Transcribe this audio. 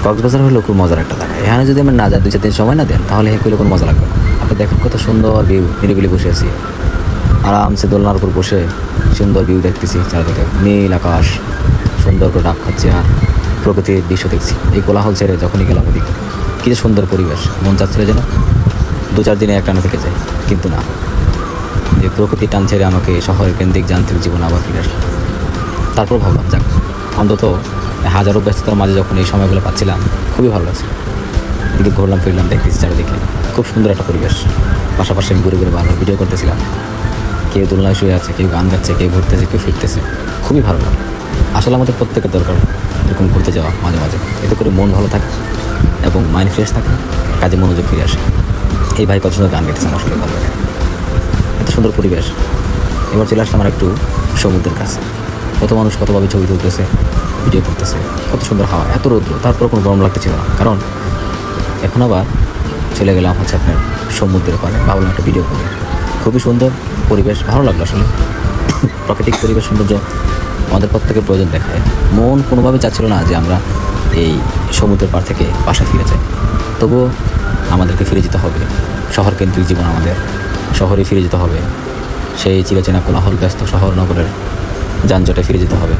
কক্সবাজার হলো খুব মজার একটা জায়গা। এখানে যদি আমরা না যাই 2-4 দিন সময় না দেন তাহলে এগুলো কোনো মজা লাগবে না। আপনি দেখেন কত সুন্দর ভিউ, নিরিবিলি বসে আছি আরামসে দোলনার উপর বসে সুন্দর ভিউ দেখতেছি, চারিদিকে নীল আকাশ সুন্দর করে ডাব খাচ্ছে আর প্রকৃতির দৃশ্য দেখছি। এই কোলাহল ছেড়ে যখনই গেলাম ওদিকে কী যে সুন্দর পরিবেশ, মন চাচ্ছিল যেন 2-4 দিনে একটানা থেকে যায়, কিন্তু না, যে প্রকৃতির টান ছেড়ে আমাকে শহরের কেন্দ্রিক যান্ত্রিক জীবন আবার ফিরে আসলো। তারপর ভাবলাম যাক, অন্তত হাজারো ব্যস্ততার মাঝে যখন এই সময়গুলো পাচ্ছিলাম খুবই ভালো লাগছিল। এদিকে ঘুরলাম ফিরলাম, দেখতেছি চারিদিকে খুব সুন্দর একটা পরিবেশ। পাশাপাশি আমি ঘুরে ঘুরে ভালো ভিডিও করতেছিলাম, কেউ দোলনায় শুয়ে আছে, কেউ গান গাচ্ছে, কেউ ঘুরতেছে, কেউ ফিরতেছে, খুবই ভালো লাগে। আসলে আমাদের প্রত্যেকের দরকার এরকম ঘুরতে যাওয়া মাঝে মাঝে, এতে করে মন ভালো থাকে এবং মাইন্ড ফ্রেশ থাকে, কাজে মনোযোগ ফিরে আসে। এই ভাই কত সুন্দর গান গাইতেছে, আমার আসলে ভালো লাগে, এত সুন্দর পরিবেশ। এবার চলে আসলাম আমার একটু সমুদ্রের কাছে। কত মানুষ কতভাবে ছবি তুলতেছে, ভিডিও করতেছে, কত সুন্দর হাওয়া, এত রৌদ্র, তারপর কোনো গরম লাগতেছিল না। কারণ এখন আবার চলে গেলাম হচ্ছে আপনার সমুদ্রের পাড়ে, ভাবলাম একটা ভিডিও করি। খুবই সুন্দর পরিবেশ, ভালো লাগলো আসলে। প্রাকৃতিক পরিবেশ সৌন্দর্য আমাদের প্রত্যেকের প্রয়োজন দেখায়। মন কোনোভাবে চাচ্ছিল না যে আমরা এই সমুদ্রের পাড় থেকে বাসায় ফিরে যাই, তবুও আমাদেরকে ফিরে যেতে হবে। শহর কেন্দ্রিক জীবন আমাদের, শহরে ফিরে যেতে হবে, সেই চিরচেনা কোলাহল ব্যস্ত শহর নগরের যানজটে ফিরে যেতে হবে।